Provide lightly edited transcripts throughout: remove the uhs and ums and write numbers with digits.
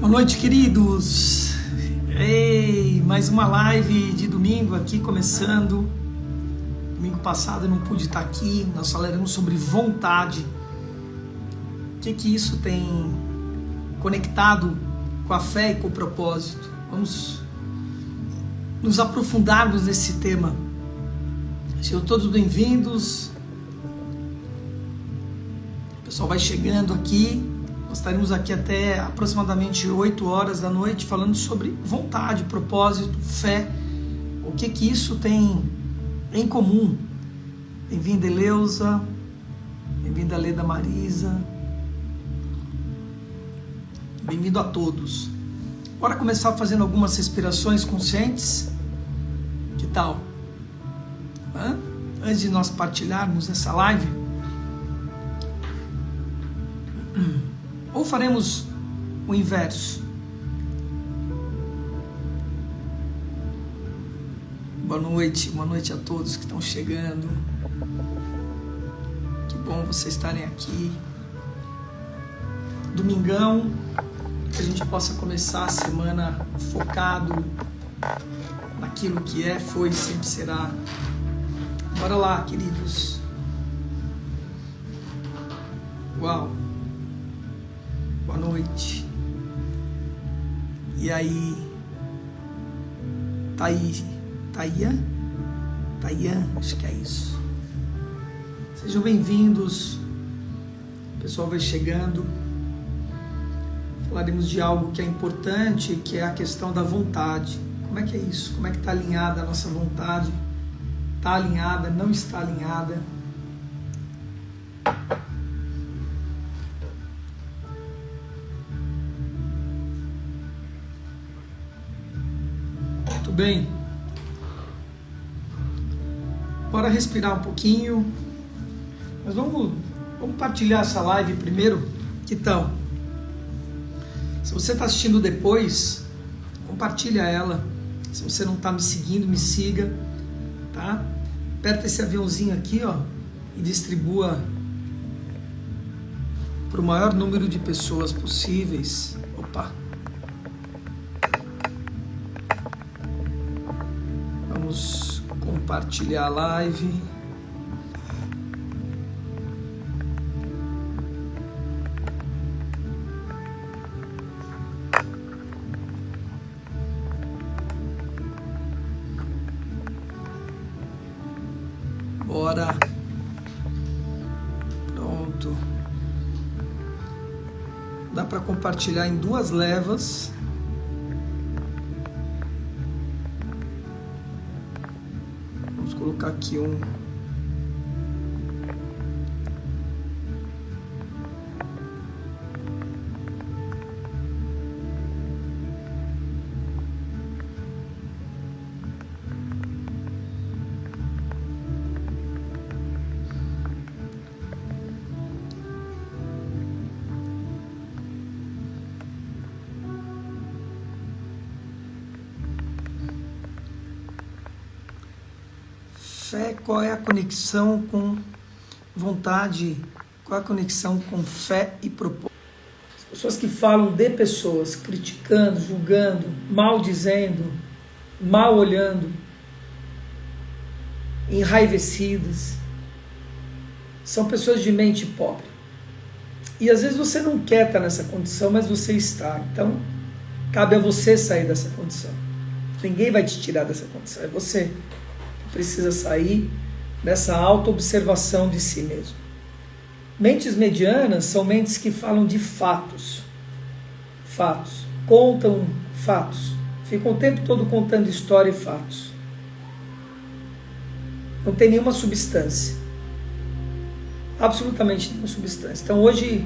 Boa noite, queridos. Ei, mais uma live de domingo aqui começando. Domingo passado eu não pude estar aqui. Nós falaremos sobre vontade. O que isso tem conectado com a fé e com o propósito? Vamos nos aprofundarmos nesse tema. Sejam todos bem-vindos. O pessoal vai chegando aqui. Nós estaremos aqui até aproximadamente 8 horas da noite falando sobre vontade, propósito, fé. O que isso tem em comum? Bem-vinda, Eleusa. Bem-vinda, Leda Marisa. Bem-vindo a todos. Bora começar fazendo algumas respirações conscientes? Que tal? Antes de nós partilharmos essa live, ou faremos o inverso? Boa noite a todos que estão chegando. Que bom vocês estarem aqui. Domingão, que a gente possa começar a semana focado naquilo que é, foi e sempre será. Bora lá, queridos. Uau! Boa noite. E aí? Taian? Acho que é isso. Sejam bem-vindos. O pessoal vai chegando. Falaremos de algo que é importante, que é a questão da vontade. Como é que é isso? Como é que está alinhada a nossa vontade? Está alinhada? Não está alinhada? Muito bem. Bora respirar um pouquinho. Mas vamos partilhar essa live primeiro. Que tal? Se você está assistindo depois, compartilha ela. Se você não está me seguindo, me siga, tá? Aperta esse aviãozinho aqui, ó, e distribua para o maior número de pessoas possíveis. Opa! Vamos compartilhar a live. Bora. Pronto. Dá para compartilhar em 2 levas. Vamos colocar aqui um. Fé, qual é a conexão com vontade? Qual é a conexão com fé e propósito? As pessoas que falam de pessoas, criticando, julgando, maldizendo, mal olhando, enraivecidas, são pessoas de mente pobre. E às vezes você não quer estar nessa condição, mas você está. Então, cabe a você sair dessa condição. Ninguém vai te tirar dessa condição, é você. Precisa sair dessa auto-observação de si mesmo. Mentes medianas são mentes que falam de fatos. Fatos. Contam fatos. Ficam o tempo todo contando história e fatos. Não tem nenhuma substância. Absolutamente nenhuma substância. Então hoje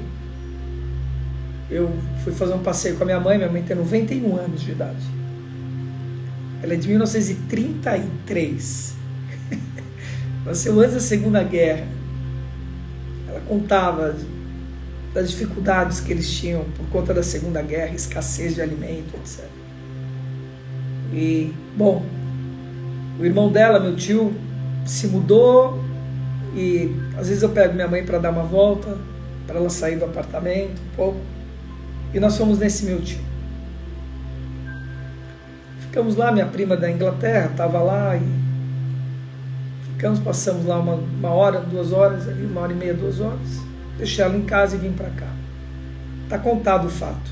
eu fui fazer um passeio com a minha mãe tem 91 anos de idade. Ela é de 1933. Nasceu antes da Segunda Guerra. Ela contava das dificuldades que eles tinham por conta da Segunda Guerra, escassez de alimento, etc. E, bom, o irmão dela, meu tio, se mudou e às vezes eu pego minha mãe para dar uma volta, para ela sair do apartamento um pouco. E nós fomos nesse meu tio. Ficamos lá, minha prima da Inglaterra estava lá e passamos lá uma hora, 2 horas, ali, 1h30, 2 horas. Deixei ela em casa e vim para cá. Está contado o fato.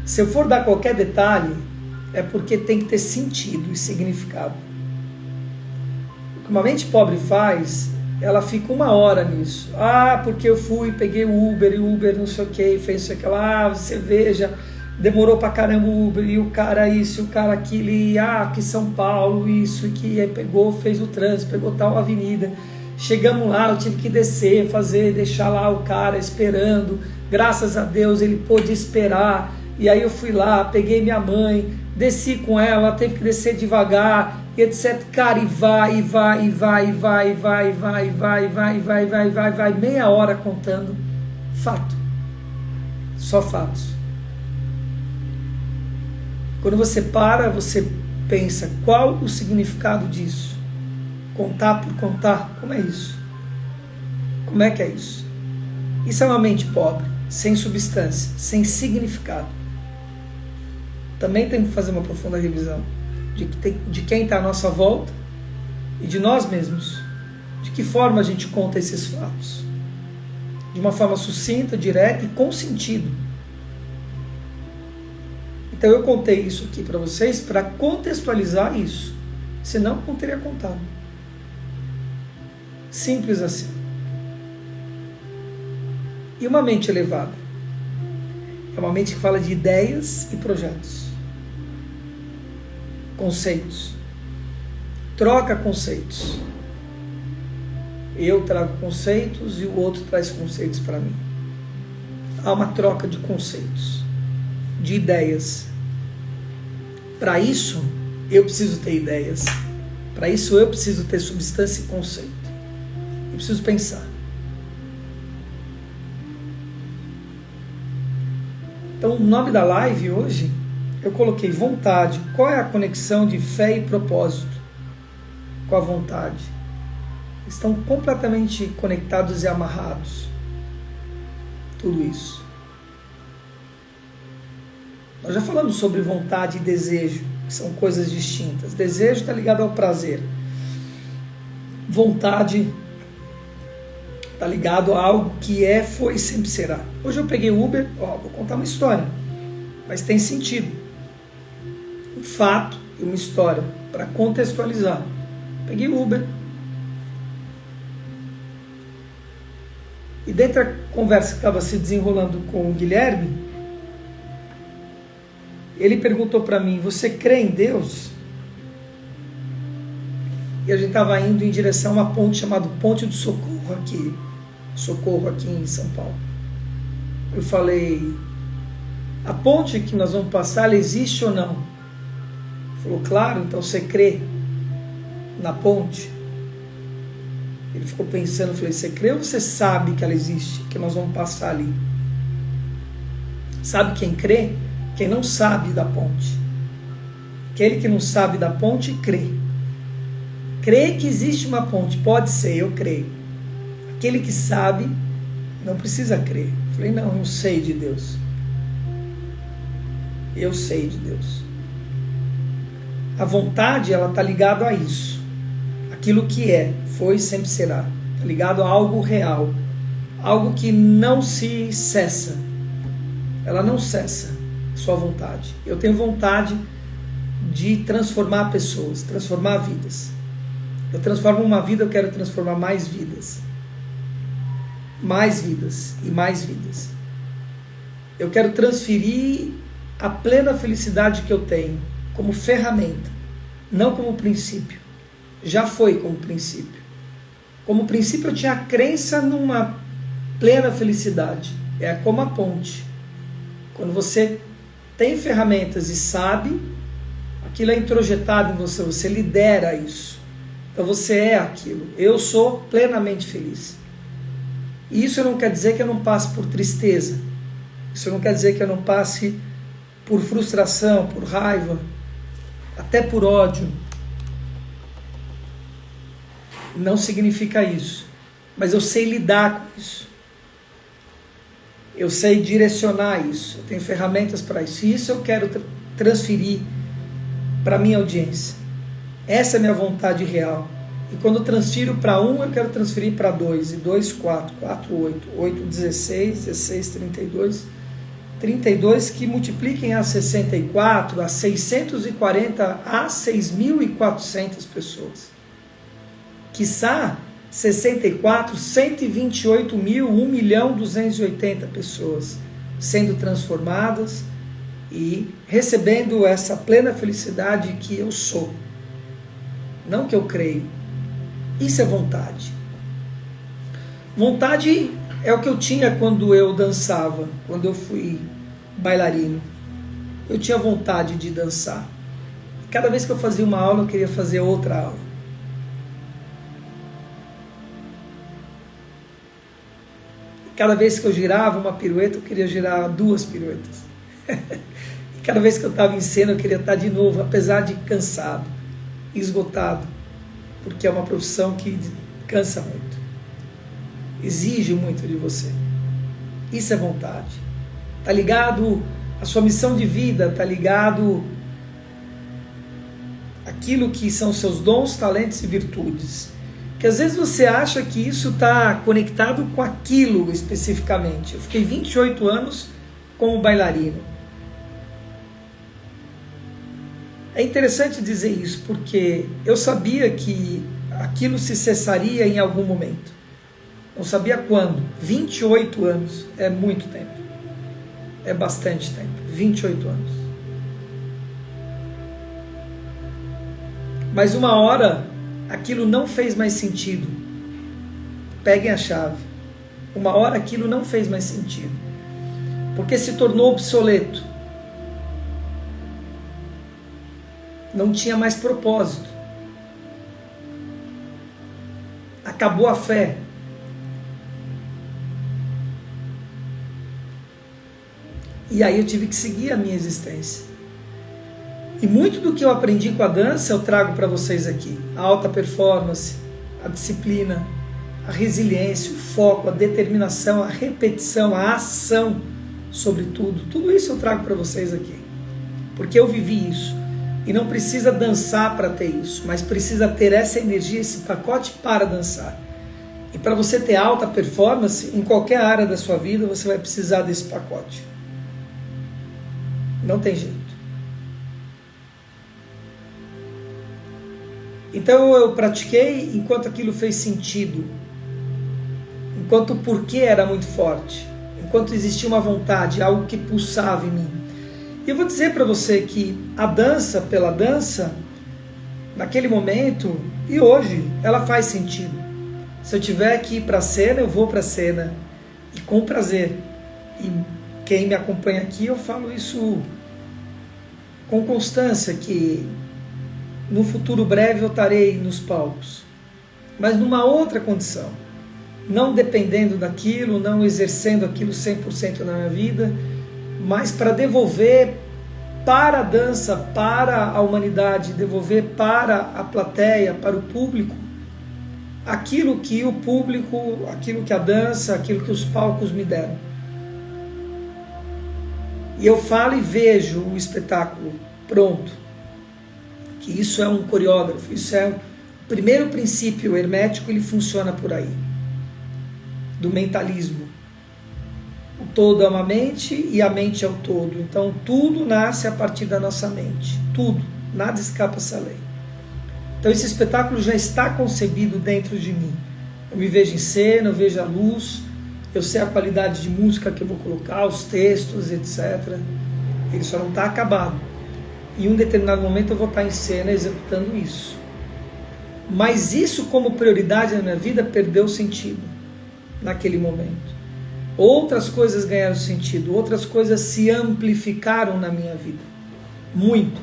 Se eu for dar qualquer detalhe, é porque tem que ter sentido e significado. O que uma mente pobre faz, ela fica 1 hora nisso. Ah, porque eu fui, peguei o Uber, e o Uber não sei o que, fez isso, aquilo. Ah, você veja, demorou pra caramba o Uber, e o cara isso, e o cara aquilo, e que São Paulo, isso, e que pegou, fez o trânsito, pegou tal avenida. Chegamos lá, eu tive que descer, deixar lá o cara esperando. Graças a Deus ele pôde esperar. E aí eu fui lá, peguei minha mãe, desci com ela, teve que descer devagar, e etc. Cara, e vai, meia hora contando fato. Só fatos. Quando você para, você pensa, qual o significado disso? Contar por contar? Como é isso? Como é que é isso? Isso é uma mente pobre, sem substância, sem significado. Também temos que fazer uma profunda revisão de quem está à nossa volta e de nós mesmos. De que forma a gente conta esses fatos? De uma forma sucinta, direta e com sentido. Então eu contei isso aqui para vocês para contextualizar isso. Senão não teria contado. Simples assim. E uma mente elevada? É uma mente que fala de ideias e projetos. Conceitos. Troca conceitos. Eu trago conceitos e o outro traz conceitos para mim. Há uma troca de conceitos, de ideias. Para isso, eu preciso ter ideias. Para isso, eu preciso ter substância e conceito. Eu preciso pensar. Então, o nome da live hoje, eu coloquei vontade. Qual é a conexão de fé e propósito com a vontade? Estão completamente conectados e amarrados. Tudo isso. Nós já falamos sobre vontade e desejo, que são coisas distintas. Desejo está ligado ao prazer. Vontade está ligado a algo que é, foi e sempre será. Hoje eu peguei o Uber, vou contar uma história, mas tem sentido. Um fato e uma história, para contextualizar. Peguei o Uber. E dentro da conversa que estava se desenrolando com o Guilherme, ele perguntou para mim, você crê em Deus? E a gente estava indo em direção a uma ponte chamada Ponte do Socorro aqui em São Paulo. Eu falei, a ponte que nós vamos passar, ela existe ou não? Ele falou, claro, então você crê na ponte? Ele ficou pensando, eu falei, você crê ou você sabe que ela existe, que nós vamos passar ali? Sabe quem crê? Quem não sabe da ponte. Aquele que não sabe da ponte, crê. Crê que existe uma ponte, pode ser, eu creio. Aquele que sabe, não precisa crer. Eu falei, não, eu sei de Deus. Eu sei de Deus. A vontade, ela está ligada a isso. Aquilo que é, foi e sempre será. Está ligado a algo real. Algo que não se cessa. Ela não cessa. Sua vontade. Eu tenho vontade de transformar pessoas, transformar vidas. Eu transformo uma vida, eu quero transformar mais vidas. Mais vidas e mais vidas. Eu quero transferir a plena felicidade que eu tenho como ferramenta, não como princípio. Já foi como princípio. Como princípio eu tinha a crença numa plena felicidade. É como a ponte. Quando você tem ferramentas e sabe, aquilo é introjetado em você, você lidera isso. Então você é aquilo. Eu sou plenamente feliz. E isso não quer dizer que eu não passe por tristeza. Isso não quer dizer que eu não passe por frustração, por raiva, até por ódio. Não significa isso. Mas eu sei lidar com isso. Eu sei direcionar isso, eu tenho ferramentas para isso. E isso eu quero transferir para a minha audiência. Essa é a minha vontade real. E quando eu transfiro para 1, eu quero transferir para 2. E 2, 4. 4, 8. 8, 16. 16, 32. 32 que multipliquem a 64, a 640, a 6.400 pessoas. Quiçá 64, 128 mil, 1.280.000 pessoas sendo transformadas e recebendo essa plena felicidade que eu sou. Não que eu creio. Isso é vontade. Vontade é o que eu tinha quando eu dançava, quando eu fui bailarino. Eu tinha vontade de dançar. Cada vez que eu fazia uma aula, eu queria fazer outra aula. Cada vez que eu girava uma pirueta, eu queria girar 2 piruetas. Cada vez que eu estava em cena, eu queria estar de novo, apesar de cansado, esgotado, porque é uma profissão que cansa muito, exige muito de você. Isso é vontade. Está ligado à sua missão de vida, está ligado àquilo que são seus dons, talentos e virtudes. Que às vezes você acha que isso está conectado com aquilo especificamente. Eu fiquei 28 anos como bailarino. É interessante dizer isso, porque eu sabia que aquilo se cessaria em algum momento. Não sabia quando. 28 anos é muito tempo. É bastante tempo. 28 anos. Mas uma hora aquilo não fez mais sentido. Peguem a chave. Uma hora aquilo não fez mais sentido. Porque se tornou obsoleto. Não tinha mais propósito. Acabou a fé. E aí eu tive que seguir a minha existência. E muito do que eu aprendi com a dança eu trago para vocês aqui. A alta performance, a disciplina, a resiliência, o foco, a determinação, a repetição, a ação, sobretudo. Tudo isso eu trago para vocês aqui. Porque eu vivi isso. E não precisa dançar para ter isso, mas precisa ter essa energia, esse pacote para dançar. E para você ter alta performance, em qualquer área da sua vida, você vai precisar desse pacote. Não tem jeito. Então eu pratiquei enquanto aquilo fez sentido, enquanto o porquê era muito forte, enquanto existia uma vontade, algo que pulsava em mim. E eu vou dizer para você que a dança pela dança, naquele momento e hoje, ela faz sentido. Se eu tiver que ir para a cena, eu vou para a cena e com prazer. E quem me acompanha aqui, eu falo isso com constância, que no futuro breve eu estarei nos palcos, mas numa outra condição, não dependendo daquilo, não exercendo aquilo 100% na minha vida, mas para devolver para a dança, para a humanidade, devolver para a plateia, para o público, aquilo que o público, aquilo que a dança, aquilo que os palcos me deram. E eu falo e vejo o espetáculo pronto. Que isso é um coreógrafo, isso é o primeiro princípio hermético, ele funciona por aí. Do mentalismo. O todo é uma mente e a mente é o todo. Então tudo nasce a partir da nossa mente. Tudo. Nada escapa a essa lei. Então esse espetáculo já está concebido dentro de mim. Eu me vejo em cena, eu vejo a luz, eu sei a qualidade de música que eu vou colocar, os textos, etc. Ele só não está acabado. Em um determinado momento eu vou estar em cena executando isso. Mas isso como prioridade na minha vida perdeu sentido naquele momento. Outras coisas ganharam sentido, outras coisas se amplificaram na minha vida. Muito.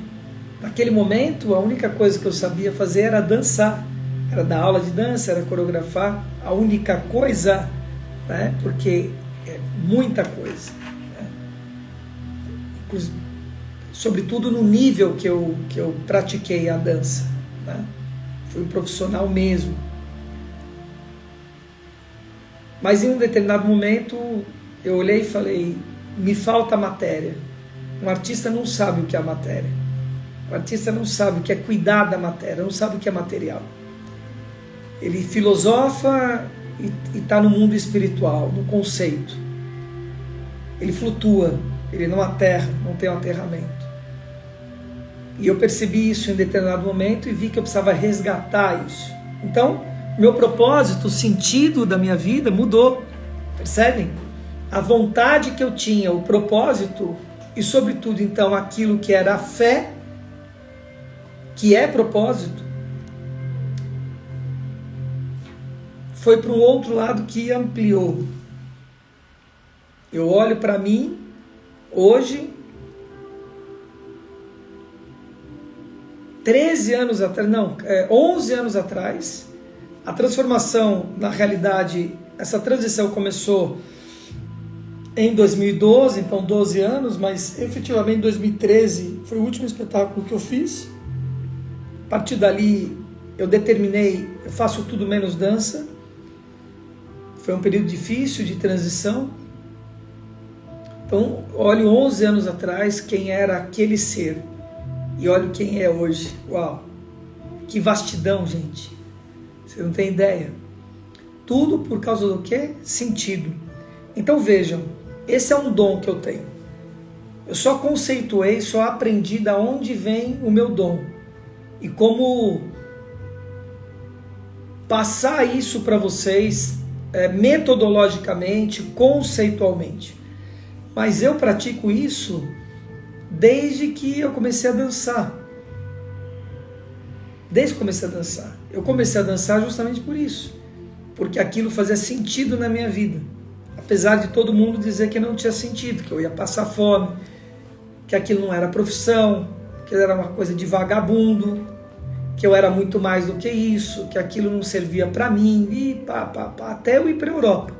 Naquele momento a única coisa que eu sabia fazer era dançar. Era dar aula de dança, era coreografar. A única coisa, né? Porque é muita coisa. Né? Sobretudo no nível que eu pratiquei a dança. Né? Fui um profissional mesmo. Mas em um determinado momento eu olhei e falei, me falta matéria. Um artista não sabe o que é a matéria. O artista não sabe o que é cuidar da matéria, não sabe o que é material. Ele filosofa e está no mundo espiritual, no conceito. Ele flutua, ele não aterra, não tem um aterramento. E eu percebi isso em determinado momento e vi que eu precisava resgatar isso. Então, meu propósito, o sentido da minha vida mudou. Percebem? A vontade que eu tinha, o propósito e, sobretudo, então, aquilo que era a fé, que é propósito, foi para um outro lado que ampliou. Eu olho para mim, hoje, 11 anos atrás, a transformação, na realidade, essa transição começou em 2012, então 12 anos, mas efetivamente em 2013 foi o último espetáculo que eu fiz. A partir dali eu determinei, eu faço tudo menos dança. Foi um período difícil de transição. Então olho 11 anos atrás quem era aquele ser e olho quem é hoje. Uau, que vastidão, gente. Você não tem ideia. Tudo por causa do quê? Sentido. Então vejam, esse é um dom que eu tenho. Eu só conceituei, só aprendi de onde vem o meu dom. E como passar isso para vocês metodologicamente, conceitualmente. Mas eu pratico isso desde que eu comecei a dançar. Desde que comecei a dançar. Eu comecei a dançar justamente por isso. Porque aquilo fazia sentido na minha vida. Apesar de todo mundo dizer que não tinha sentido, que eu ia passar fome, que aquilo não era profissão, que era uma coisa de vagabundo, que eu era muito mais do que isso, que aquilo não servia para mim, e até eu ir para a Europa.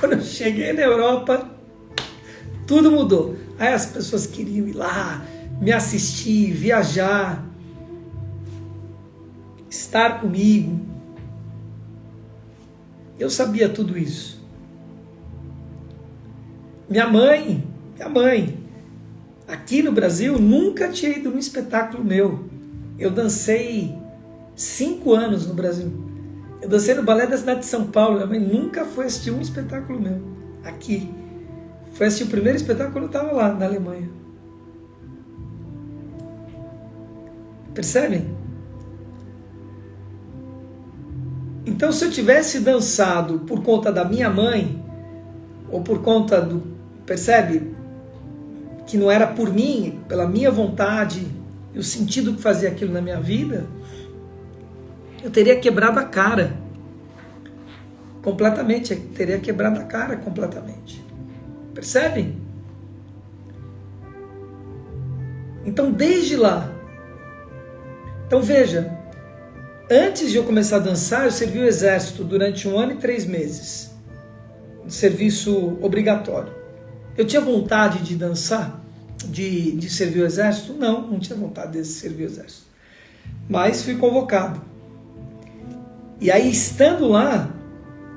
Quando eu cheguei na Europa, tudo mudou. Aí as pessoas queriam ir lá, me assistir, viajar, estar comigo. Eu sabia tudo isso. Minha mãe, aqui no Brasil, nunca tinha ido num espetáculo meu. Eu dancei 5 anos no Brasil. Eu dancei no Balé da cidade de São Paulo. Minha mãe nunca foi assistir um espetáculo meu aqui. Foi assistir o primeiro espetáculo quando eu estava lá na Alemanha. Percebem? Então, se eu tivesse dançado por conta da minha mãe, ou por conta do... Percebe? Que não era por mim, pela minha vontade, e o sentido que fazia aquilo na minha vida, eu teria quebrado a cara. Completamente. Eu teria quebrado a cara completamente. Percebem? Então, desde lá. Então, veja. Antes de eu começar a dançar, eu servi o exército durante 1 ano e 3 meses. Serviço obrigatório. Eu tinha vontade de dançar? De servir o exército? Não tinha vontade de servir o exército. Mas fui convocado. E aí, estando lá,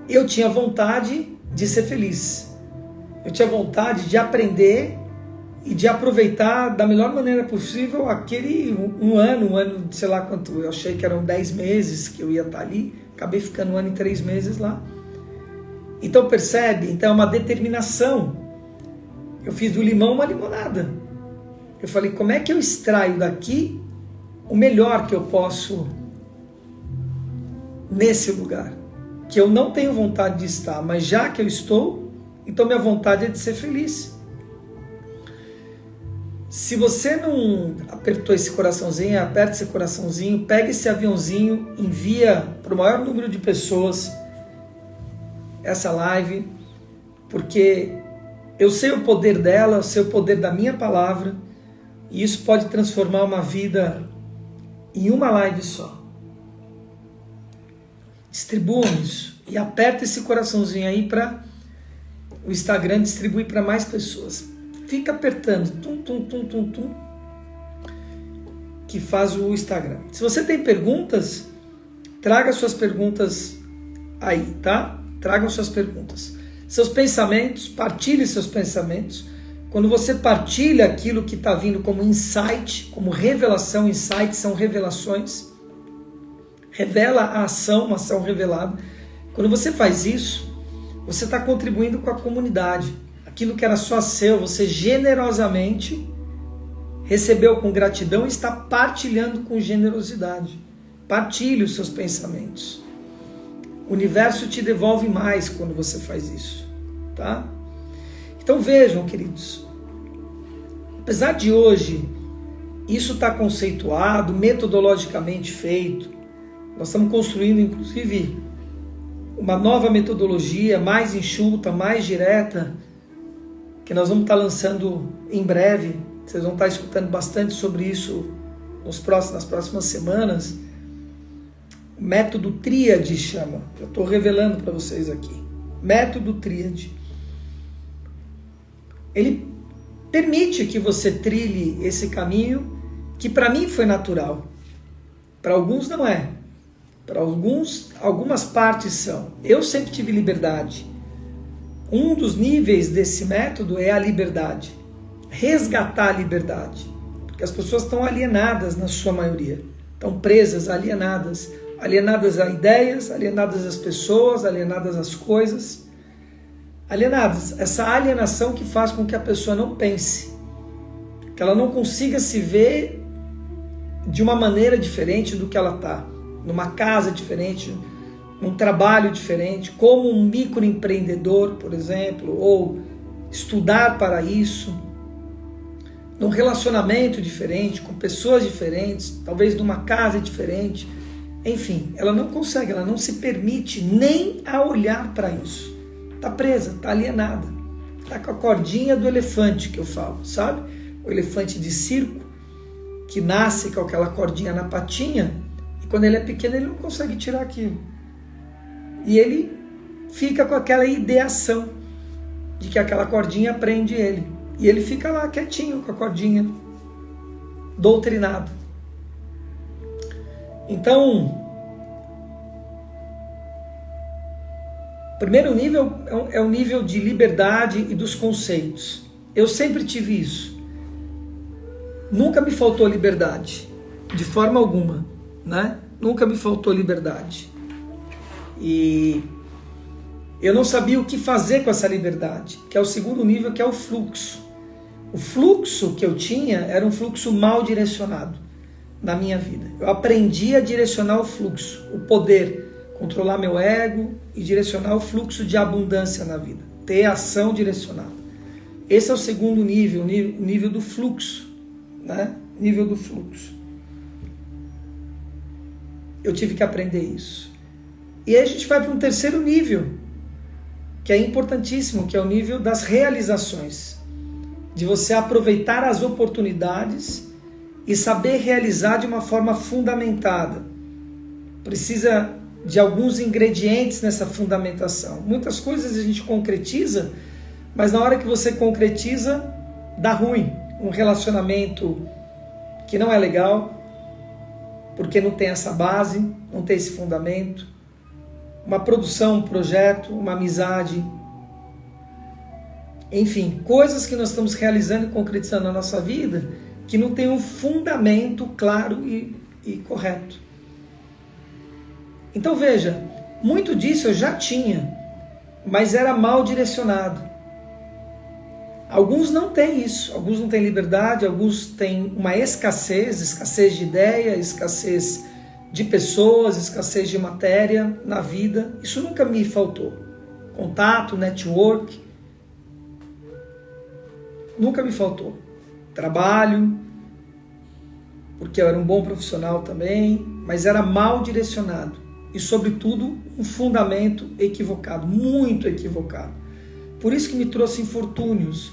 eu tinha vontade de ser feliz. Eu tinha vontade de aprender e de aproveitar da melhor maneira possível aquele um ano, sei lá quanto, eu achei que eram 10 meses que eu ia estar ali, acabei ficando 1 ano e 3 meses lá. Então percebe? Então é uma determinação. Eu fiz do limão uma limonada. Eu falei, como é que eu extraio daqui o melhor que eu posso nesse lugar? Que eu não tenho vontade de estar, mas já que eu estou, então minha vontade é de ser feliz. Se você não apertou esse coraçãozinho, aperta esse coraçãozinho, pega esse aviãozinho, envia para o maior número de pessoas essa live, porque eu sei o poder dela, eu sei o poder da minha palavra, e isso pode transformar uma vida em uma live só. Distribuam isso e aperta esse coraçãozinho aí para o Instagram distribuir para mais pessoas. Fica apertando, que faz o Instagram. Se você tem perguntas, traga suas perguntas aí, tá? Tragam suas perguntas. Seus pensamentos, partilhe seus pensamentos, Quando você partilha aquilo que está vindo como insight, como revelação, insights são revelações, revela a ação, uma ação revelada. Quando você faz isso, você está contribuindo com a comunidade. Aquilo que era só seu, você generosamente recebeu com gratidão e está partilhando com generosidade. Partilhe os seus pensamentos. O universo te devolve mais quando você faz isso, tá? Então vejam, queridos, apesar de hoje isso estar conceituado, metodologicamente feito, nós estamos construindo inclusive uma nova metodologia mais enxuta, mais direta, que nós vamos estar lançando em breve. Vocês vão estar escutando bastante sobre isso nas próximas semanas. O método Tríade chama. Eu estou revelando para vocês aqui. Método Tríade. Ele permite que você trilhe esse caminho que para mim foi natural. Para alguns não é. Para algumas partes são. Eu sempre tive liberdade. Um dos níveis desse método é a liberdade. Resgatar a liberdade. Porque as pessoas estão alienadas na sua maioria. Estão presas, alienadas. Alienadas a ideias, alienadas às pessoas, alienadas às coisas. Alienadas. Essa alienação que faz com que a pessoa não pense. Que ela não consiga se ver de uma maneira diferente do que ela está. Numa casa diferente, num trabalho diferente, como um microempreendedor, por exemplo, ou estudar para isso, num relacionamento diferente, com pessoas diferentes, talvez numa casa diferente, enfim, ela não consegue, ela não se permite nem a olhar para isso. Está presa, está alienada, está com a cordinha do elefante que eu falo, sabe? O elefante de circo, que nasce com aquela cordinha na patinha, e quando ele é pequeno ele não consegue tirar aquilo. E ele fica com aquela ideação de que aquela cordinha prende ele. E ele fica lá quietinho com a cordinha, doutrinado. Então, o primeiro nível é o nível de liberdade e dos conceitos. Eu sempre tive isso. Nunca me faltou liberdade, de forma alguma, né? Nunca me faltou liberdade. E eu não sabia o que fazer com essa liberdade, que é o segundo nível, que é o fluxo. O fluxo que eu tinha era um fluxo mal direcionado na minha vida. Eu aprendi a direcionar o fluxo, o poder, controlar meu ego e direcionar o fluxo de abundância na vida, ter ação direcionada. Esse é o segundo nível, o nível do fluxo, né? Nível do fluxo. Eu tive que aprender isso. E aí a gente vai para um terceiro nível, que é importantíssimo, que é o nível das realizações. De você aproveitar as oportunidades e saber realizar de uma forma fundamentada. Precisa de alguns ingredientes nessa fundamentação. Muitas coisas a gente concretiza, mas na hora que você concretiza, dá ruim. Um relacionamento que não é legal, porque não tem essa base, não tem esse fundamento. Uma produção, um projeto, uma amizade. Enfim, coisas que nós estamos realizando e concretizando na nossa vida que não tem um fundamento claro e correto. Então veja, muito disso eu já tinha, mas era mal direcionado. Alguns não têm isso, alguns não têm liberdade, alguns têm uma escassez de ideia, escassez de pessoas, escassez de matéria na vida. Isso nunca me faltou. Contato, network, nunca me faltou. Trabalho, porque eu era um bom profissional também, mas era mal direcionado. E, sobretudo, um fundamento equivocado, muito equivocado. Por isso que me trouxe infortúnios.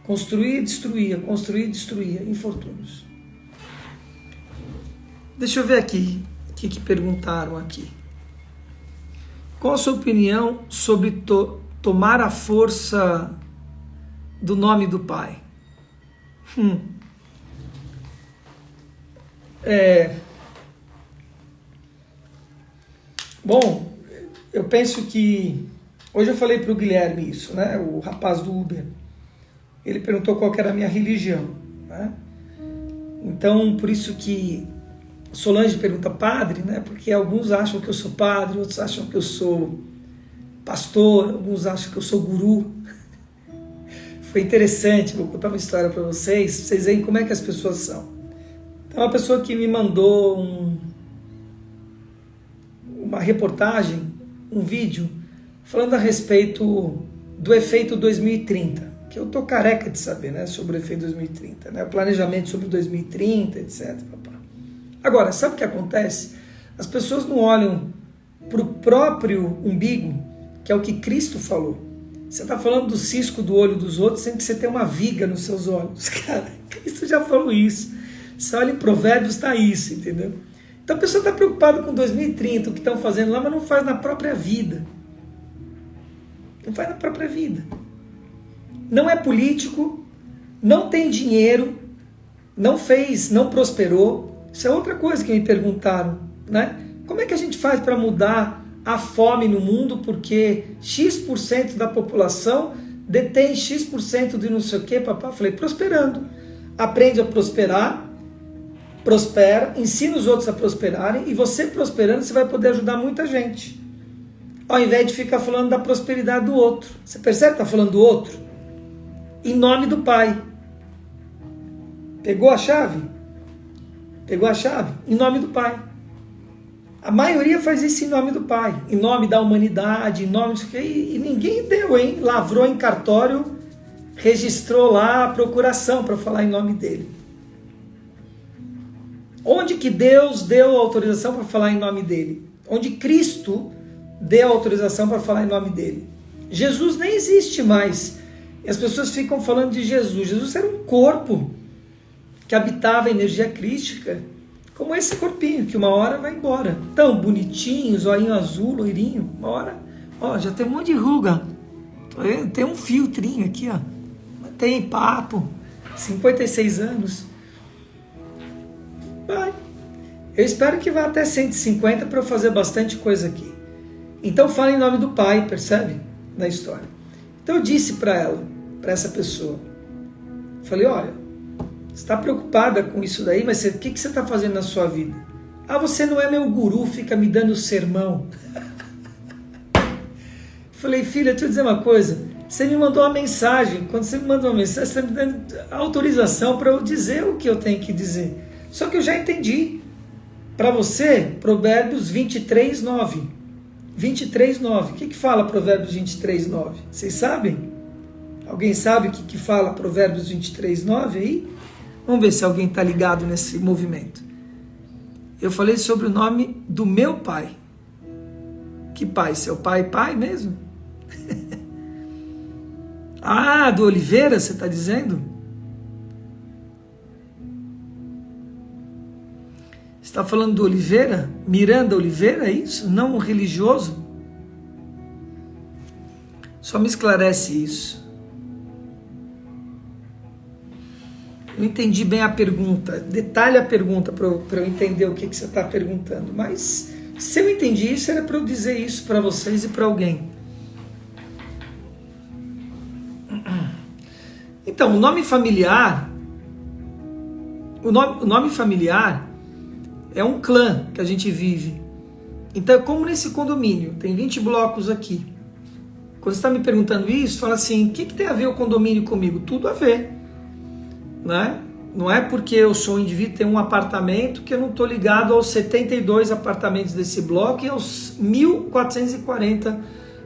Construía e destruía, infortúnios. Deixa eu ver aqui, o que perguntaram aqui. Qual a sua opinião sobre tomar a força do nome do Pai? Bom, eu penso que... Hoje eu falei para o Guilherme isso, né? O rapaz do Uber. ele perguntou qual que era a minha religião, né? Então, por isso que Solange pergunta padre, né? Porque alguns acham que eu sou padre, outros acham que eu sou pastor, alguns acham que eu sou guru. Foi interessante, vou contar uma história para vocês veem como é que as pessoas são. Então, uma pessoa que me mandou uma reportagem, um vídeo, falando a respeito do efeito 2030, que eu tô careca de saber, né, sobre o efeito 2030, né, o planejamento sobre 2030, etc. Agora, sabe o que acontece? As pessoas não olham para o próprio umbigo, que é o que Cristo falou. Você está falando do cisco do olho dos outros, sendo que você tem uma viga nos seus olhos. Cara, Cristo já falou isso. Você olha em Provérbios, está isso, entendeu? Então a pessoa está preocupada com 2030, o que estão fazendo lá, mas não faz na própria vida. Não faz na própria vida. Não é político, não tem dinheiro, não fez, não prosperou. Isso é outra coisa que me perguntaram, né? Como é que a gente faz para mudar a fome no mundo porque X% da população detém X% de não sei o que, papai? Falei, prosperando. Aprende a prosperar, prospera, ensina os outros a prosperarem e você prosperando você vai poder ajudar muita gente. Ao invés de ficar falando da prosperidade do outro. Você percebe que está falando do outro? Em nome do Pai. Pegou a chave? Pegou a chave? Em nome do Pai. A maioria faz isso em nome do Pai, em nome da humanidade, em nome disso que e ninguém deu, hein? Lavrou em cartório, registrou lá a procuração para falar em nome dele. Onde que Deus deu autorização para falar em nome dele? Onde Cristo deu autorização para falar em nome dele? Jesus nem existe mais. E as pessoas ficam falando de Jesus. Jesus era um corpo que habitava a energia crística, como esse corpinho, que uma hora vai embora. Tão bonitinho, zoinho azul, loirinho, uma hora, ó, já tem um monte de ruga. Tem um filtrinho aqui, ó. Tem papo, 56 anos. Vai. Eu espero que vá até 150 para eu fazer bastante coisa aqui. Então fala em nome do Pai, percebe? Na história. Então eu disse para ela, para essa pessoa, falei, olha, você está preocupada com isso daí, mas o que você está fazendo na sua vida? Ah, você não é meu guru, fica me dando sermão. Falei, filha, deixa eu dizer uma coisa, você me mandou uma mensagem, quando você me manda uma mensagem, você está me dando autorização para eu dizer o que eu tenho que dizer. Só que eu já entendi. Para você, Provérbios 23, 9. 23, 9. O que fala Provérbios 23, 9? Vocês sabem? Alguém sabe o que fala Provérbios 23, 9 aí? Vamos ver se alguém está ligado nesse movimento. Eu falei sobre o nome do meu pai. Que pai? Seu pai, pai mesmo? Ah, do Oliveira, você está dizendo? Você está falando do Oliveira? Miranda Oliveira, é isso? Não um religioso? Só me esclarece isso. Não entendi bem a pergunta. Detalhe a pergunta para eu entender o que você está perguntando. Mas se eu entendi isso, era para eu dizer isso para vocês e para alguém. Então, o nome familiar... O nome familiar é um clã que a gente vive. Então, como nesse condomínio, tem 20 blocos aqui. Quando você está me perguntando isso, fala assim, o que tem a ver o condomínio comigo? Tudo a ver. Né? Não é porque eu sou um indivíduo, tenho um apartamento, que eu não estou ligado aos 72 apartamentos desse bloco e aos 1.440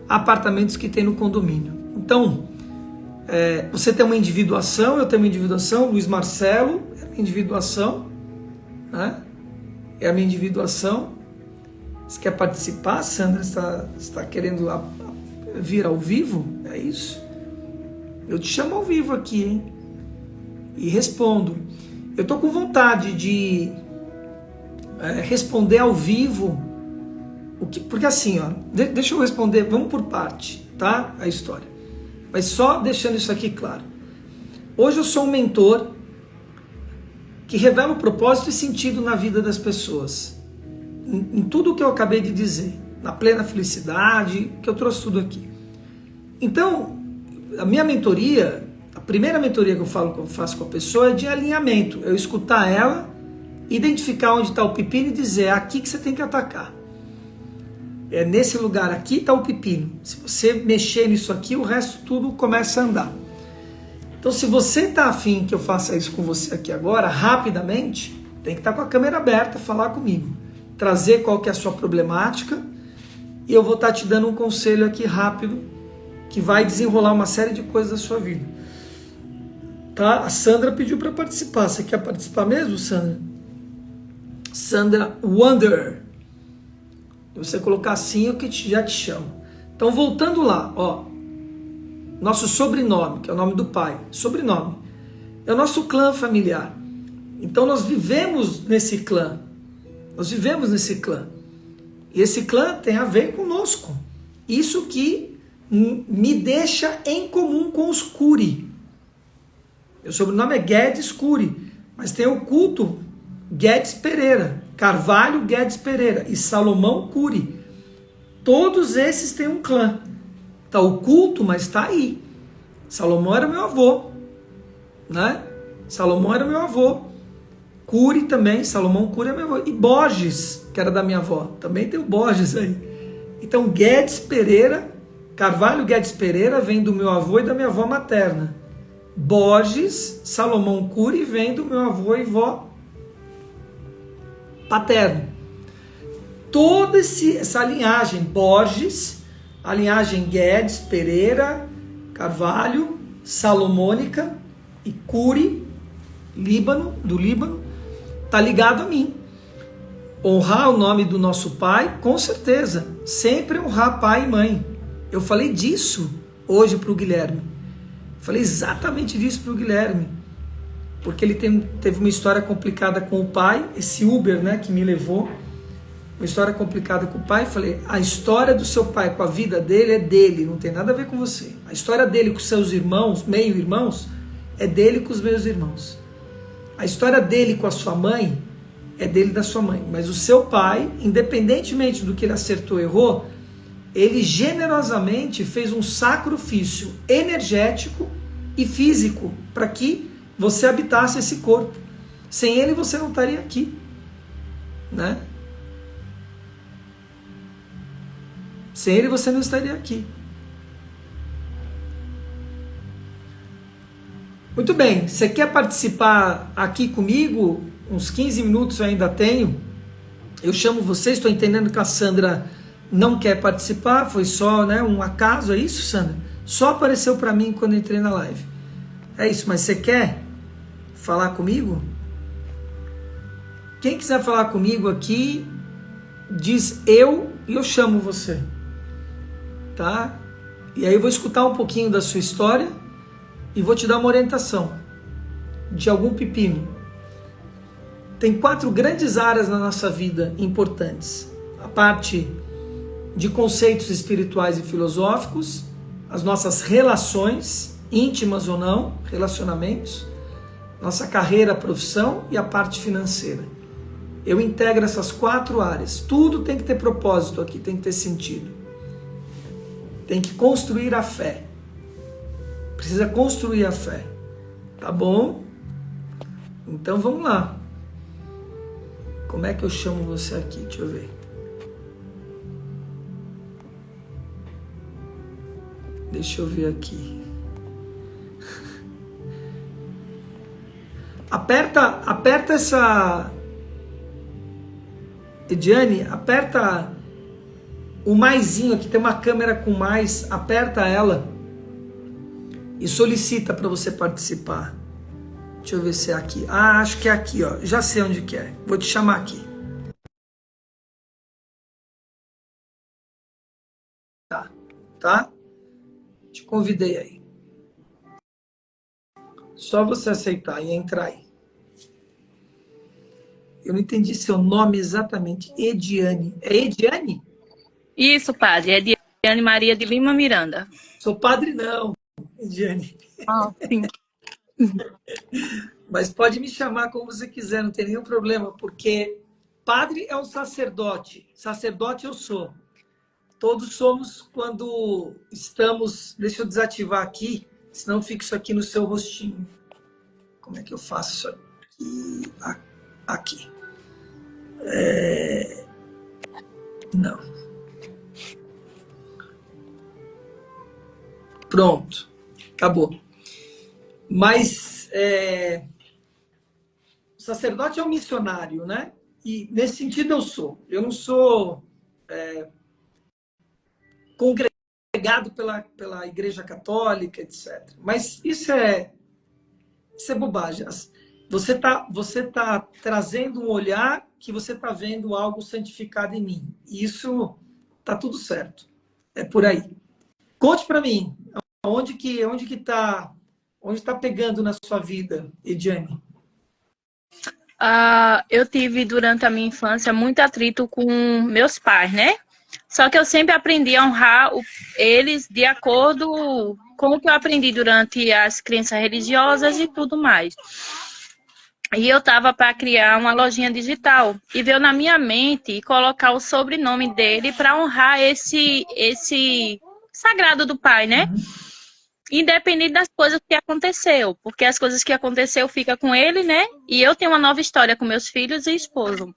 apartamentos que tem no condomínio. Então, você tem uma individuação, eu tenho uma individuação, Luiz Marcelo é a minha individuação, né? É a minha individuação. Você quer participar, Sandra? Está querendo vir ao vivo? É isso? Eu te chamo ao vivo aqui, hein? E respondo. Eu estou com vontade de responder ao vivo, porque assim, ó, deixa eu responder, vamos por parte, tá? A história. Mas só deixando isso aqui claro. Hoje eu sou um mentor que revela o propósito e sentido na vida das pessoas. Em tudo o que eu acabei de dizer. Na plena felicidade, que eu trouxe tudo aqui. Então, a minha mentoria, primeira mentoria que eu faço com a pessoa é de alinhamento. Eu escutar ela, identificar onde está o pepino e dizer, é aqui que você tem que atacar. É nesse lugar aqui está o pepino. Se você mexer nisso aqui, o resto tudo começa a andar. Então, se você está afim que eu faça isso com você aqui agora, rapidamente, tem que estar com a câmera aberta, falar comigo. Trazer qual que é a sua problemática e eu vou estar te dando um conselho aqui rápido que vai desenrolar uma série de coisas da sua vida. Tá? A Sandra pediu para participar. Você quer participar mesmo, Sandra? Sandra Wonder. Se você colocar assim, eu que já te chamo. Então, voltando lá, ó. Nosso sobrenome, que é o nome do pai. Sobrenome. É o nosso clã familiar. Então, nós vivemos nesse clã. Nós vivemos nesse clã. E esse clã tem a ver conosco. Isso que me deixa em comum com os Cury. Meu sobrenome é Guedes Cury. Mas tem o culto Guedes Pereira. Carvalho Guedes Pereira e Salomão Cury. Todos esses têm um clã. Está oculto, mas está aí. Salomão era meu avô. Né? Salomão era meu avô. Cury também, Salomão Cury é meu avô. E Borges, que era da minha avó. Também tem o Borges aí. Então Guedes Pereira, Carvalho Guedes Pereira vem do meu avô e da minha avó materna. Borges, Salomão Cury vem do meu avô e vó paterno. Toda essa linhagem, Borges, a linhagem Guedes, Pereira, Carvalho, Salomônica e Cury, do Líbano, está ligado a mim. Honrar o nome do nosso pai, com certeza. Sempre honrar pai e mãe. Eu falei disso hoje para o Guilherme. Falei exatamente disso para o Guilherme. Porque ele teve uma história complicada com o pai, esse Uber, né, que me levou. Uma história complicada com o pai. Falei, a história do seu pai com a vida dele é dele, não tem nada a ver com você. A história dele com seus irmãos, meio-irmãos, é dele com os meus irmãos. A história dele com a sua mãe é dele e da sua mãe. Mas o seu pai, independentemente do que ele acertou ou errou, ele generosamente fez um sacrifício energético e físico para que você habitasse esse corpo. Sem ele você não estaria aqui, né? Sem ele você não estaria aqui. Muito bem, você quer participar aqui comigo? Uns 15 minutos eu ainda tenho. Eu chamo você, estou entendendo que a Sandra não quer participar, foi só, né, um acaso, é isso, Sandra? Só apareceu para mim quando entrei na live. É isso, mas você quer falar comigo? Quem quiser falar comigo aqui, diz eu e eu chamo você. Tá? E aí eu vou escutar um pouquinho da sua história e vou te dar uma orientação de algum pepino. Tem 4 grandes áreas na nossa vida importantes. A parte de conceitos espirituais e filosóficos, as nossas relações, íntimas ou não, relacionamentos, nossa carreira, profissão e a parte financeira. Eu integro essas 4 áreas. Tudo tem que ter propósito aqui, tem que ter sentido. Tem que construir a fé. Precisa construir a fé. Tá bom? Então vamos lá. Como é que eu chamo você aqui? Deixa eu ver. Deixa eu ver aqui. Aperta essa... Ediane, aperta o maisinho aqui, tem uma câmera com mais, aperta ela e solicita para você participar. Deixa eu ver se é aqui. Ah, acho que é aqui, ó. Já sei onde que é. Vou te chamar aqui. Tá? Te convidei aí. Só você aceitar e entrar aí. Eu não entendi seu nome exatamente. Ediane. É Ediane? Isso, padre. É Ediane Maria de Lima Miranda. Sou padre não, Ediane. Ah, sim. Mas pode me chamar como você quiser, não tem nenhum problema, porque padre é um sacerdote. Sacerdote eu sou. Todos somos quando estamos... Deixa eu desativar aqui. Senão eu fixo aqui no seu rostinho. Como é que eu faço isso aqui? Aqui. Não. Pronto. Acabou. Mas o sacerdote é um missionário, né? E nesse sentido eu sou. Eu não sou congregado pela Igreja Católica, etc. Mas isso é bobagem. Você tá trazendo um olhar que você está vendo algo santificado em mim. E isso tá tudo certo. É por aí. Conte para mim, onde está pegando na sua vida, Ediane? Eu tive durante a minha infância muito atrito com meus pais, né? Só que eu sempre aprendi a honrar eles de acordo com o que eu aprendi durante as crenças religiosas e tudo mais. E eu tava para criar uma lojinha digital e veio na minha mente colocar o sobrenome dele para honrar esse sagrado do pai, né? Independente das coisas que aconteceu, porque as coisas que aconteceu fica com ele, né? E eu tenho uma nova história com meus filhos e esposo.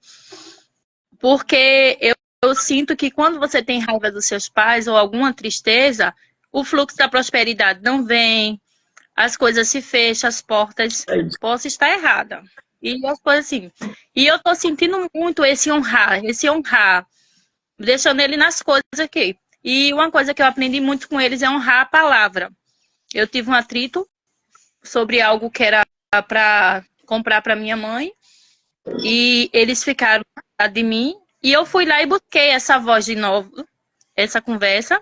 Porque eu sinto que quando você tem raiva dos seus pais ou alguma tristeza, o fluxo da prosperidade não vem, as coisas se fecham, as portas. Posso estar errada. E as coisas assim. E eu tô sentindo muito esse honrar, deixando ele nas coisas aqui. E uma coisa que eu aprendi muito com eles é honrar a palavra. Eu tive um atrito sobre algo que era para comprar para minha mãe e eles ficaram de mim e eu fui lá e busquei essa voz de novo, essa conversa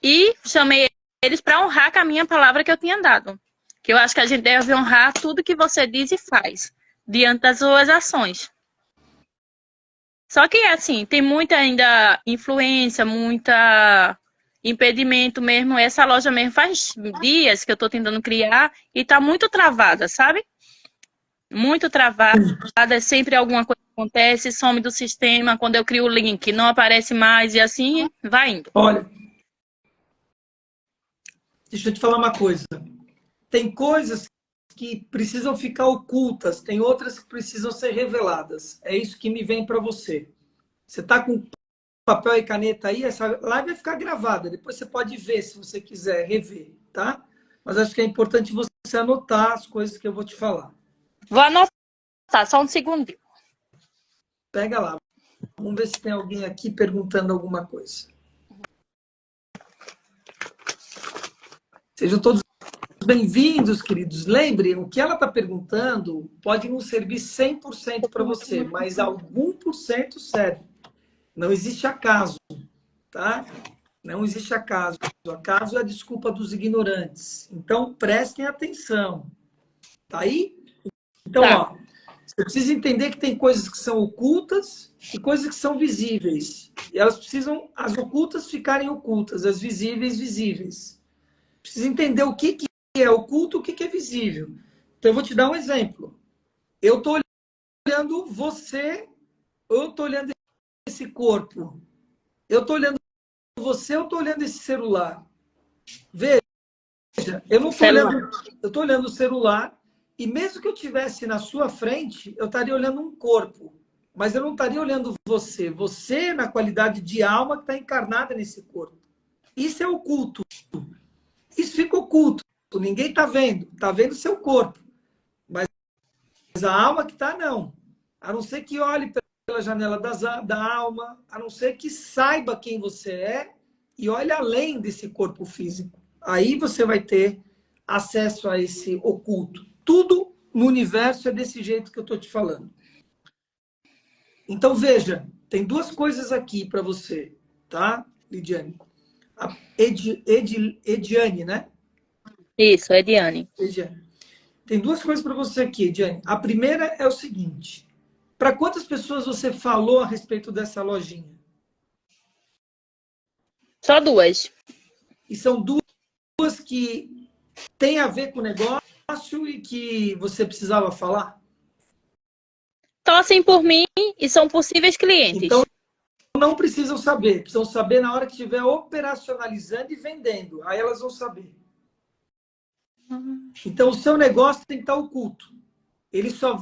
e chamei eles para honrar com a minha palavra que eu tinha dado. Que eu acho que a gente deve honrar tudo que você diz e faz diante das suas ações. Só que assim, tem muita ainda influência, muita impedimento mesmo. Essa loja mesmo faz dias que eu tô tentando criar e tá muito travada, sabe? Muito travada, sempre alguma coisa acontece, some do sistema, quando eu crio o link não aparece mais e assim vai indo. Olha, deixa eu te falar uma coisa. Tem coisas que precisam ficar ocultas, tem outras que precisam ser reveladas. É isso que me vem para você. Você tá com papel e caneta aí, essa live vai ficar gravada. Depois você pode ver se você quiser rever, tá? Mas acho que é importante você anotar as coisas que eu vou te falar. Vou anotar, só um segundo. Pega lá. Vamos ver se tem alguém aqui perguntando alguma coisa. Sejam todos bem-vindos, queridos. Lembrem, o que ela está perguntando pode não servir 100% para você, mas algum por cento serve. Não existe acaso, tá? Não existe acaso. O acaso é a desculpa dos ignorantes. Então, prestem atenção. Tá aí? Então, ó, você precisa entender que tem coisas que são ocultas e coisas que são visíveis. E elas precisam, as ocultas ficarem ocultas, as visíveis, visíveis. Precisa entender o que é oculto e o que é visível. Então, eu vou te dar um exemplo. Eu estou olhando você, eu estou olhando esse corpo. Eu estou olhando você, eu estou olhando esse celular. Veja, eu não estou olhando, eu estou olhando o celular e mesmo que eu estivesse na sua frente, eu estaria olhando um corpo. Mas eu não estaria olhando você. Você na qualidade de alma que está encarnada nesse corpo. Isso é oculto. Isso fica oculto. Ninguém está vendo. Está vendo o seu corpo. Mas a alma que está, não. A não ser que olhe pela janela da alma, a não ser que saiba quem você é e olhe além desse corpo físico. Aí você vai ter acesso a esse oculto. Tudo no universo é desse jeito que eu estou te falando. Então, veja, tem duas coisas aqui para você, tá, Lidiane? A Ediane, né? Isso, Ediane. Ediane. Tem duas coisas para você aqui, Ediane. A primeira é o seguinte. Para quantas pessoas você falou a respeito dessa lojinha? Só duas. E são duas que têm a ver com o negócio e que você precisava falar? Torcem por mim e são possíveis clientes. Então, não precisam saber. Precisam saber na hora que estiver operacionalizando e vendendo. Aí elas vão saber. Então, o seu negócio tem que estar oculto. Ele só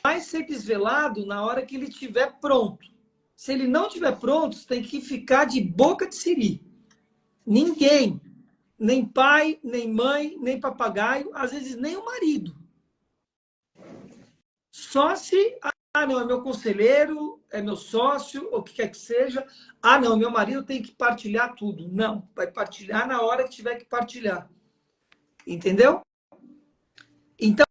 vai ser desvelado na hora que ele estiver pronto. Se ele não estiver pronto, você tem que ficar de boca de siri. Ninguém, nem pai, nem mãe, nem papagaio, às vezes nem o marido. Só se, não, é meu conselheiro, é meu sócio, ou o que quer que seja. Não, meu marido tem que partilhar tudo. Não, vai partilhar na hora que tiver que partilhar. Entendeu? Então,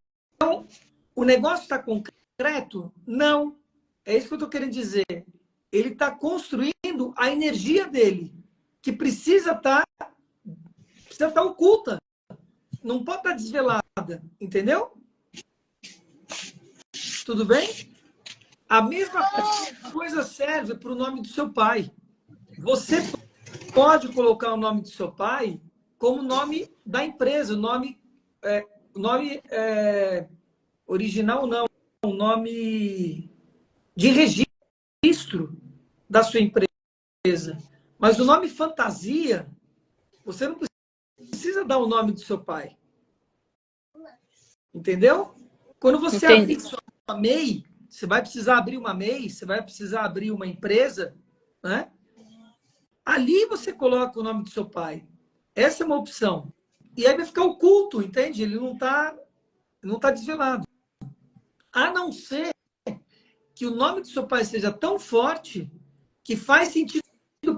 o negócio está concreto? Não. É isso que eu estou querendo dizer. Ele está construindo a energia dele, que precisa estar oculta. Não pode estar desvelada. Entendeu? Tudo bem? A mesma coisa serve para o nome do seu pai. Você pode colocar o nome do seu pai como nome da empresa, o nome original não, o nome de registro da sua empresa. Mas o nome fantasia, você não precisa dar o nome do seu pai. Entendeu? Quando você abrir sua MEI, você vai precisar abrir uma MEI, você vai precisar abrir uma empresa, né? Ali você coloca o nome do seu pai. Essa é uma opção. E aí vai ficar oculto, entende? Ele não tá desvelado. A não ser que o nome do seu pai seja tão forte que faz sentido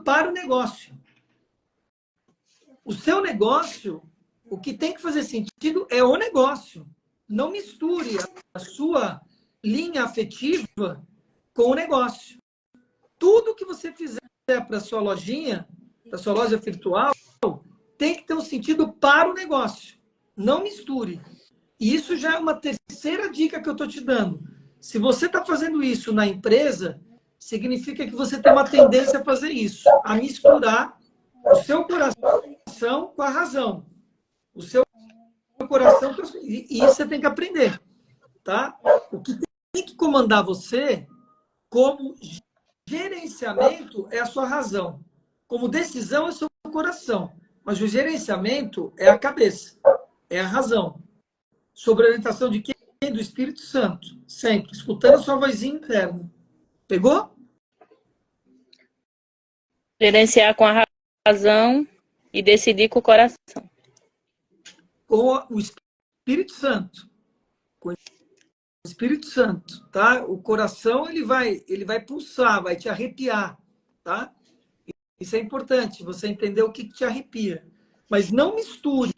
para o negócio. O seu negócio, o que tem que fazer sentido é o negócio. Não misture a sua linha afetiva com o negócio. Tudo que você fizer para a sua lojinha, para a sua loja virtual, tem que ter um sentido para o negócio. Não misture. E isso já é uma terceira dica que eu estou te dando. Se você está fazendo isso na empresa, significa que você tem uma tendência a fazer isso, a misturar o seu coração com a razão. O seu coração... E isso você tem que aprender. Tá? O que tem que comandar você como gerenciamento é a sua razão. Como decisão é o seu coração. Mas o gerenciamento é a cabeça, é a razão. Sob a orientação de quem? Do Espírito Santo. Sempre. Escutando a sua vozinha interna. Pegou? Gerenciar com a razão e decidir com o coração. Com o Espírito Santo. Com o Espírito Santo, tá? O coração, ele vai pulsar, vai te arrepiar, tá? Isso é importante, você entender o que te arrepia. Mas não misture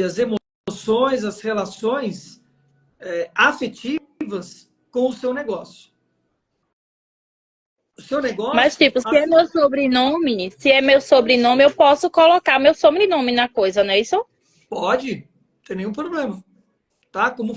as emoções, as relações afetivas com o seu negócio. O seu negócio... Mas, tipo, se é meu sobrenome, eu posso colocar meu sobrenome na coisa, não é isso? Pode, não tem nenhum problema. Tá? Como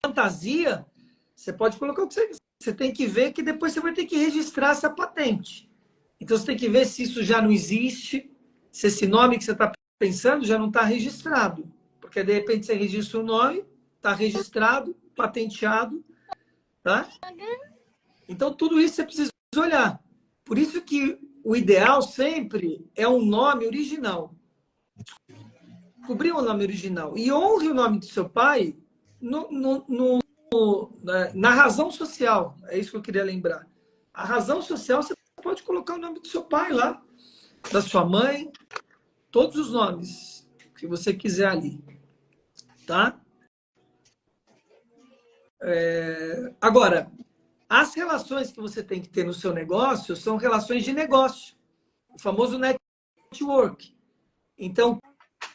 fantasia, você pode colocar o que você quiser. Você tem que ver que depois você vai ter que registrar essa patente. Então, você tem que ver se isso já não existe, se esse nome que você está pensando já não está registrado. Porque, de repente, você registra o nome, está registrado, patenteado, tá? Então, tudo isso você precisa olhar. Por isso que o ideal sempre é um nome original. Descobrir um nome original. E honre o nome do seu pai na razão social. É isso que eu queria lembrar. A razão social, você pode colocar o nome do seu pai lá, da sua mãe, todos os nomes que você quiser ali. Tá? Agora, as relações que você tem que ter no seu negócio são relações de negócio. O famoso network. Então,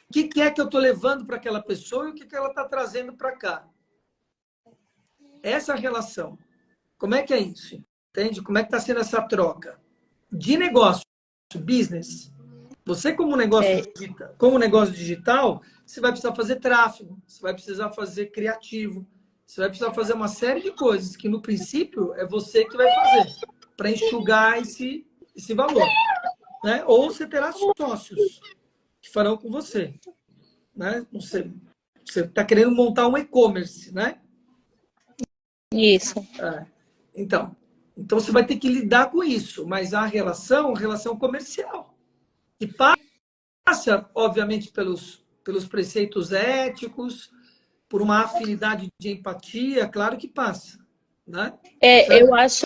o que é que eu estou levando para aquela pessoa e o que ela está trazendo para cá? Essa relação. Como é que é isso? Entende? Como é que está sendo essa troca? De negócio, business. Você, como negócio digital, você vai precisar fazer tráfego, você vai precisar fazer criativo, você vai precisar fazer uma série de coisas que, no princípio, é você que vai fazer para enxugar esse valor. Né? Ou você terá sócios que farão com você. Né? Você está querendo montar um e-commerce, né? Isso. Então, você vai ter que lidar com isso, mas a relação comercial. E passa, obviamente, pelos pelos preceitos éticos, por uma afinidade de empatia, claro que passa, né? Eu acho,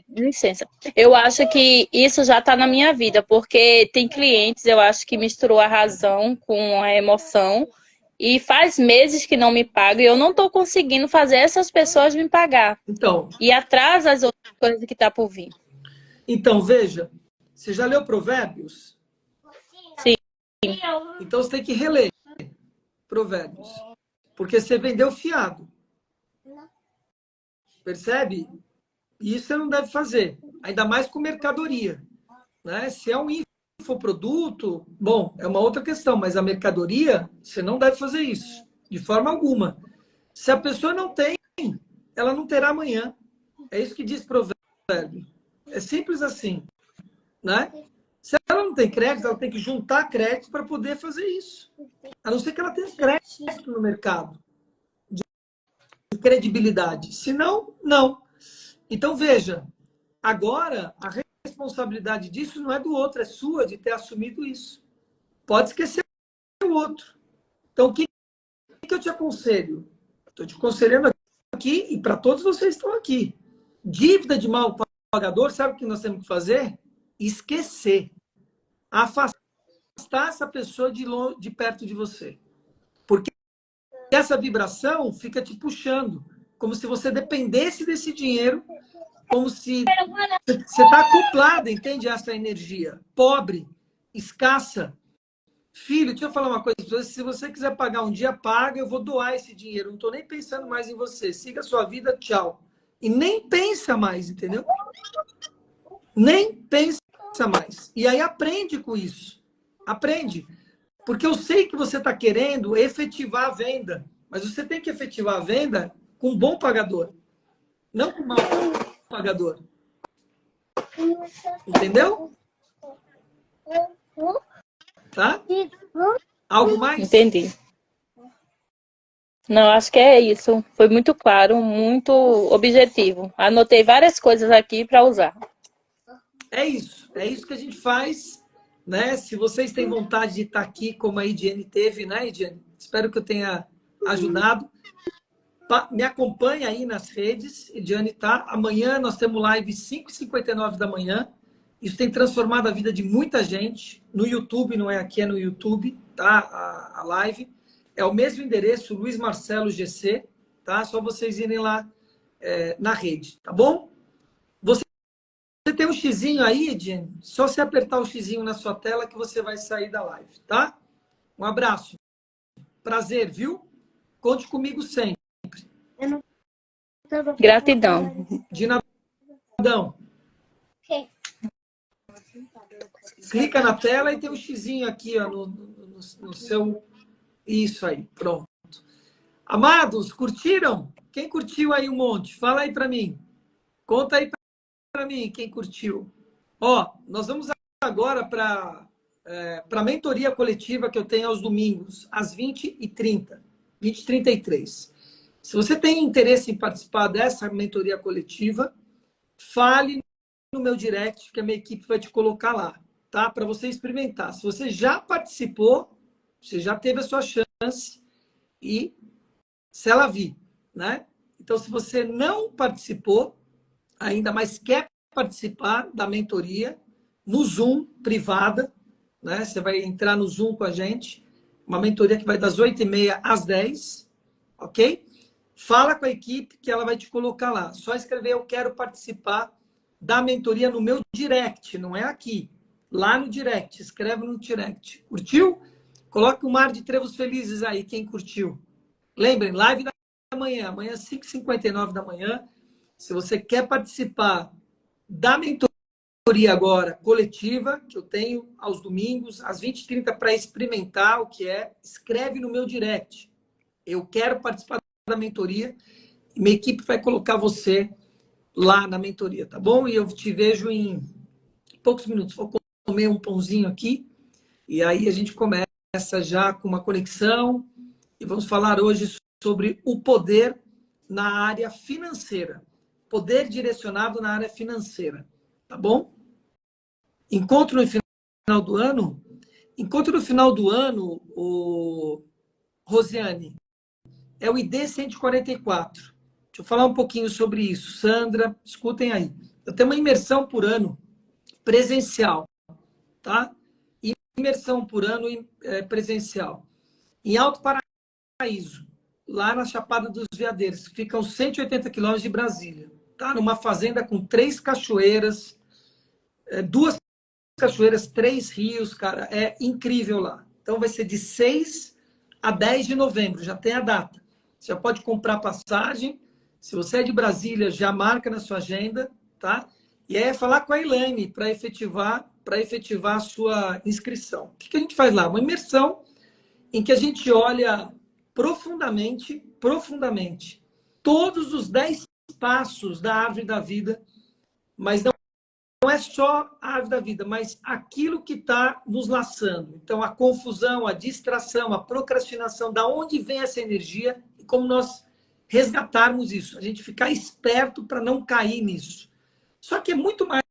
licença, eu acho que isso já está na minha vida, porque tem clientes, eu acho que misturou a razão com a emoção, e faz meses que não me pagam, e eu não estou conseguindo fazer essas pessoas me pagar. Então, E atrasa as outras coisas que tá por vir. então, veja, você já leu Provérbios? Sim. Então você tem que reler Provérbios, porque você vendeu fiado. Percebe? E isso você não deve fazer, ainda mais com mercadoria, né? Se é um infoproduto, bom, é uma outra questão, mas a mercadoria, você não deve fazer isso, de forma alguma. Se a pessoa não tem, ela não terá amanhã. É isso que diz Provérbio. É simples assim, né? Se ela não tem crédito, ela tem que juntar crédito para poder fazer isso. A não ser que ela tenha crédito no mercado, de credibilidade. Se não, não. Então, veja, agora a responsabilidade disso não é do outro, é sua de ter assumido isso. Pode esquecer o outro. Então, o que eu te aconselho? Estou te aconselhando aqui e para todos vocês que estão aqui. Dívida de mal pagador, sabe o que nós temos que fazer? Esquecer. Afastar essa pessoa de perto de você. Porque essa vibração fica te puxando, como se você dependesse desse dinheiro, como se você está acoplada, entende? Essa energia pobre, escassa. Filho, deixa eu falar uma coisa para você. Se você quiser pagar um dia, paga, eu vou doar esse dinheiro. Não estou nem pensando mais em você. Siga a sua vida, tchau. E nem pensa mais, entendeu? Nem pensa mais. E aí aprende com isso. Aprende. Porque eu sei que você está querendo efetivar a venda. Mas você tem que efetivar a venda com um bom pagador. Não com um mau pagador. Entendeu? Tá? Algo mais? Entendi. Não, acho que é isso. Foi muito claro, muito objetivo. Anotei várias coisas aqui para usar. É isso que a gente faz, né? Se vocês têm vontade de estar aqui, como a Ediane teve, né, Ediane? Espero que eu tenha ajudado. Me acompanha aí nas redes, Ediane, tá? Amanhã nós temos live 5h59 da manhã. Isso tem transformado a vida de muita gente. No YouTube, não é aqui, é no YouTube, tá? A live. É o mesmo endereço, Luiz Marcelo GC, tá? Só vocês irem lá na rede, tá bom? Você tem um xizinho aí, Ediane? Só se apertar o xizinho na sua tela que você vai sair da live, tá? Um abraço. Prazer, viu? Conte comigo sempre. Gratidão. De nadão. Clica na tela e tem um xizinho aqui, ó, no seu... Isso aí, pronto. Amados, curtiram? Quem curtiu aí um monte? Fala aí para mim. Conta aí para mim quem curtiu. Ó, nós vamos agora para a mentoria coletiva que eu tenho aos domingos, às 20h30, 20h33. Se você tem interesse em participar dessa mentoria coletiva, fale no meu direct, que a minha equipe vai te colocar lá, tá? Para você experimentar. Se você já participou, você já teve a sua chance e se ela vir, né? Então, se você não participou, ainda mais quer participar da mentoria, no Zoom, privada, né? Você vai entrar no Zoom com a gente, uma mentoria que vai das 8h30 às 10h, ok? Fala com a equipe que ela vai te colocar lá. Só escrever, eu quero participar da mentoria no meu direct, não é aqui. Lá no direct, escreve no direct. Curtiu? Coloque um mar de trevos felizes aí, quem curtiu. Lembrem, live da manhã, amanhã 5h59 da manhã. Se você quer participar da mentoria agora coletiva, que eu tenho aos domingos, às 20h30, para experimentar o que é, escreve no meu direct. Eu quero participar da mentoria e minha equipe vai colocar você lá na mentoria, tá bom? E eu te vejo em poucos minutos. Vou comer um pãozinho aqui e aí a gente começa já com uma conexão e vamos falar hoje sobre o poder na área financeira. Poder direcionado na área financeira, tá bom? Encontro no final do ano Enquanto no final do ano, Rosiane, é o ID 144. Deixa eu falar um pouquinho sobre isso. Sandra, escutem aí. Eu tenho uma imersão por ano presencial, tá? Imersão por ano presencial. Em Alto Paraíso, lá na Chapada dos Veadeiros, que fica aos 180 quilômetros de Brasília. Tá? Numa fazenda com 3 cachoeiras, 2 cachoeiras, 3 rios, cara. É incrível lá. Então vai ser de 6 a 10 de novembro, já tem a data. Você já pode comprar passagem. Se você é de Brasília, já marca na sua agenda, tá? E é falar com a Elaine para efetivar a sua inscrição. O que a gente faz lá? Uma imersão em que a gente olha profundamente, todos os 10 passos da árvore da vida, mas não é só a árvore da vida, mas aquilo que está nos laçando. Então, a confusão, a distração, a procrastinação, da onde vem essa energia e como nós resgatarmos isso. A gente ficar esperto para não cair nisso. Só que é muito mais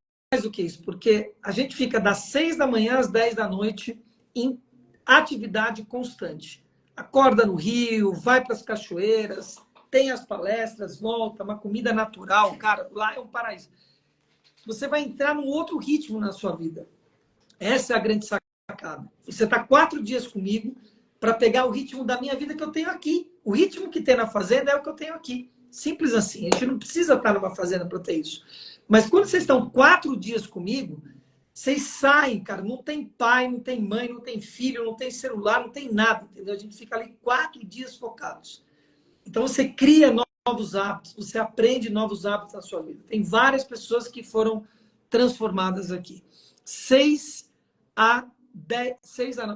do que isso, porque a gente fica das 6 da manhã às 10 da noite em atividade constante. Acorda no rio, vai para as cachoeiras, tem as palestras, volta, uma comida natural, cara, lá é um paraíso. Você vai entrar num outro ritmo na sua vida. Essa é a grande sacada. Você está 4 dias comigo para pegar o ritmo da minha vida que eu tenho aqui. O ritmo que tem na fazenda é o que eu tenho aqui. Simples assim. A gente não precisa estar numa fazenda para ter isso. Mas quando vocês estão 4 dias comigo, vocês saem, cara. Não tem pai, não tem mãe, não tem filho, não tem celular, não tem nada. Entendeu? A gente fica ali 4 dias focados. Então você cria novos hábitos, você aprende novos hábitos na sua vida. Tem várias pessoas que foram transformadas aqui. 6 a 10,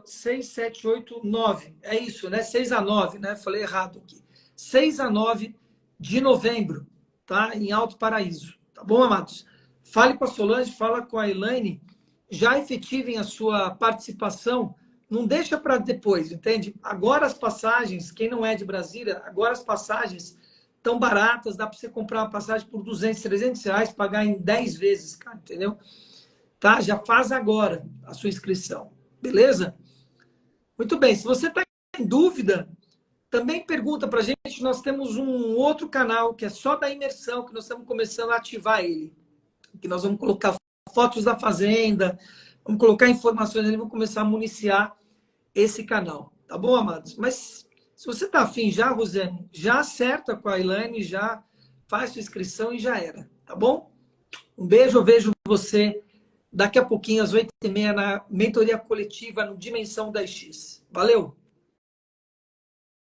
6, 7, 8, 9. É isso, né? 6 a 9, né? Falei errado aqui. 6 a 9 de novembro, tá? Em Alto Paraíso. Tá bom, amados? Fale com a Solange, fala com a Elaine, já efetivem a sua participação. Não deixa para depois, entende? Agora as passagens, quem não é de Brasília, agora as passagens estão baratas, dá para você comprar uma passagem por 200, 300 reais, pagar em 10 vezes, cara, entendeu? Tá? Já faz agora a sua inscrição, beleza? Muito bem, se você está em dúvida, também pergunta para a gente, nós temos um outro canal que é só da imersão, que nós estamos começando a ativar ele, que nós vamos colocar fotos da fazenda, vamos colocar informações ali, vamos começar a municiar esse canal, tá bom, amados? Mas se você está afim já, Rosiane, já acerta com a Elaine, já faz sua inscrição e já era, tá bom? Um beijo, eu vejo você daqui a pouquinho, às 8h30, na mentoria coletiva no Dimensão 10X. Valeu!